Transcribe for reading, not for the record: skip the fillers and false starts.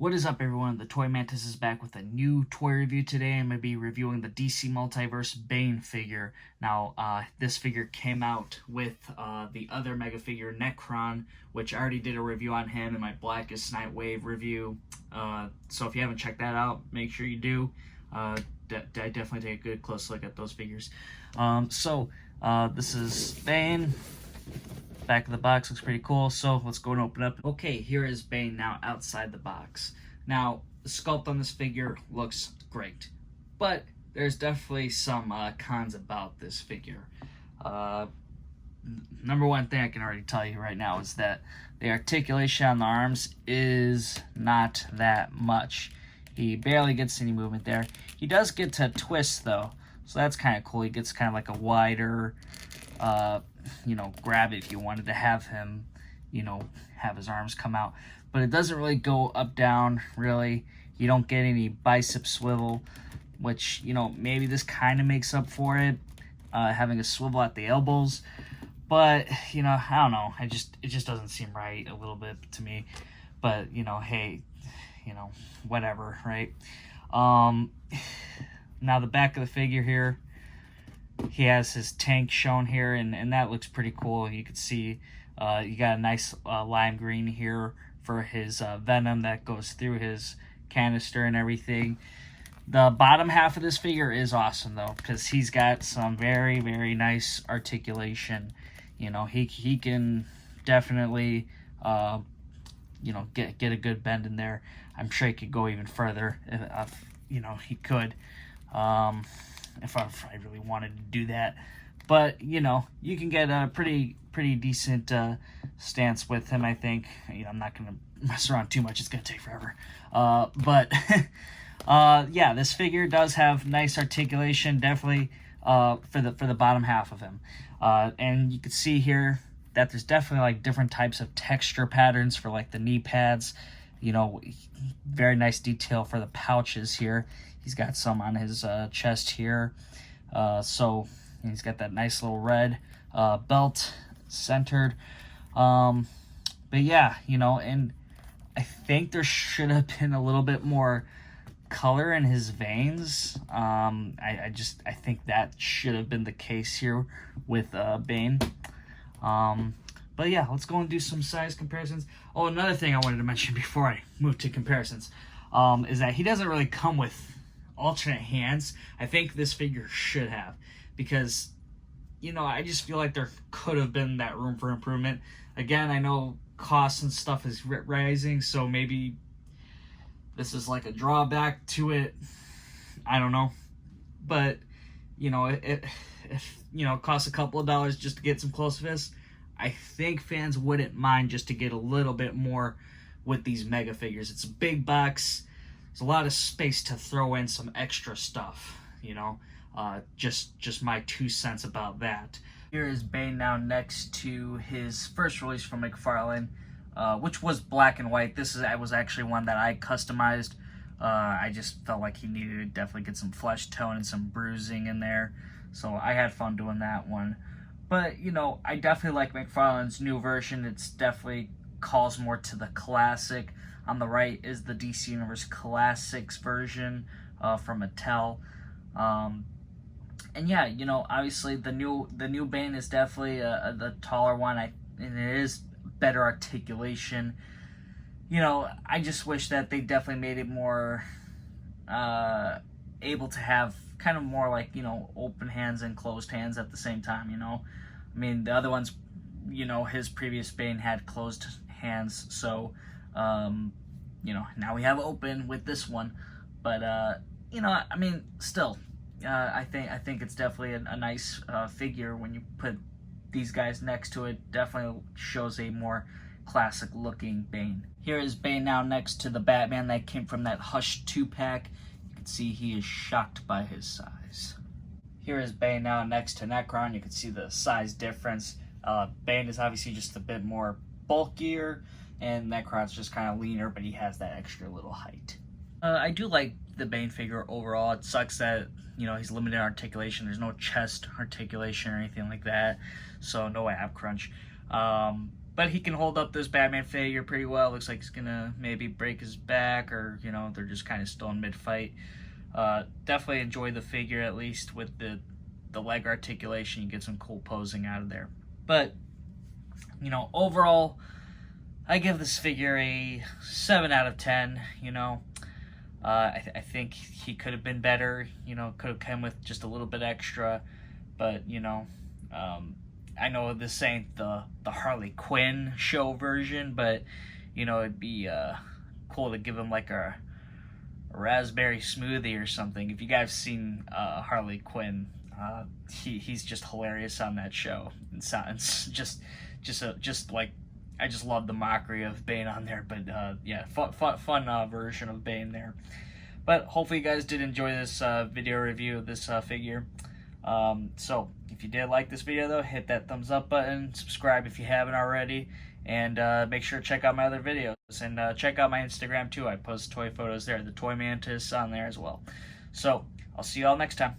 What is up, everyone? The Toy Mantis is back with a new toy review today. I'm going to be reviewing the DC Multiverse Bane figure. Now, this figure came out with the other Mega figure, Necron, which I already did a review on him in my Blackest Night Wave review. So if you haven't checked that out, make sure you do. I definitely take a good close look at those figures. This is Bane. Back of the box looks pretty cool, so let's go and open up. Okay, here is Bane now outside the box. Now, the sculpt on this figure looks great, but there's definitely some cons about this figure. Number one thing I can already tell you right now is that the articulation on the arms is not that much. He barely gets any movement there. He does get to twist, though, so that's kind of cool. He gets kind of like a wider grab it if you wanted to have him, have his arms come out. But it doesn't really go up, down, really. You don't get any bicep swivel, which, maybe this kind of makes up for it, having a swivel at the elbows. But, I don't know. It just doesn't seem right a little bit to me. But, hey, whatever, right? Now the back of the figure here, he has his tank shown here, and that looks pretty cool. You can see you got a nice lime green here for his venom that goes through his canister and everything. The bottom half of this figure is awesome, though, because he's got some very, very nice articulation. He can definitely, get a good bend in there. I'm sure he could go even further if he could. If I really wanted to do that. But, you can get a pretty decent stance with him, I think. I'm not going to mess around too much. It's going to take forever. Yeah, this figure does have nice articulation, definitely, for the bottom half of him. And you can see here that there's definitely, like, different types of texture patterns for, like, the knee pads. Very nice detail for the pouches here. He's got some on his chest here. So he's got that nice little red belt centered. But yeah, and I think there should have been a little bit more color in his veins. I think that should have been the case here with Bane. But yeah, let's go and do some size comparisons. Oh, another thing I wanted to mention before I move to comparisons is that he doesn't really come with alternate hands. I think this figure should have, because I just feel like there could have been that room for improvement. Again, I know costs and stuff is rising, so maybe this is like a drawback to it. I don't know, but it costs a couple of dollars just to get some close fists. I think fans wouldn't mind just to get a little bit more with these mega figures. It's a big box. There's a lot of space to throw in some extra stuff, just my 2 cents about that. Here is Bane now next to his first release from McFarlane, which was black and white. This was actually one that I customized. I just felt like he needed to definitely get some flesh tone and some bruising in there, so I had fun doing that one. But, I definitely like McFarlane's new version. It's definitely calls more to the classic. On the right is the DC Universe Classics version from Mattel. And yeah, obviously the new Bane is definitely the taller one, and it is better articulation. I just wish that they definitely made it more able to have kind of more like, open hands and closed hands at the same time, I mean, the other ones, his previous Bane had closed hands, so now we have open with this one. But I mean, still, I think it's definitely a nice figure. When you put these guys next to it, definitely shows a more classic looking Bane. Here is Bane now next to the Batman that came from that Hush 2-pack. You can see he is shocked by his size. Here is Bane now next to Necron. You can see the size difference. Bane is obviously just a bit more bulkier, and Necron's just kind of leaner, but he has that extra little height. I do like the Bane figure overall. It sucks that, he's limited articulation. There's no chest articulation or anything like that, so no ab crunch. But he can hold up this Batman figure pretty well. Looks like he's gonna maybe break his back, or you know, they're just kind of still in mid-fight. Definitely enjoy the figure, at least with the leg articulation. You get some cool posing out of there. But you know, overall, I give this figure a 7 out of 10. You know, I think he could have been better. You know, could have come with just a little bit extra. But you know, I know this ain't the Harley Quinn show version, but you know, it'd be cool to give him like a raspberry smoothie or something. If you guys seen Harley Quinn, he's just hilarious on that show. It's just like, I just love the mockery of Bane on there. But yeah, fun version of Bane there. But hopefully you guys did enjoy this video review of this figure. So if you did like this video though, hit that thumbs up button, subscribe if you haven't already, and make sure to check out my other videos, and check out my Instagram too. I post toy photos there, the Toy Mantis on there as well. So I'll see you all next time.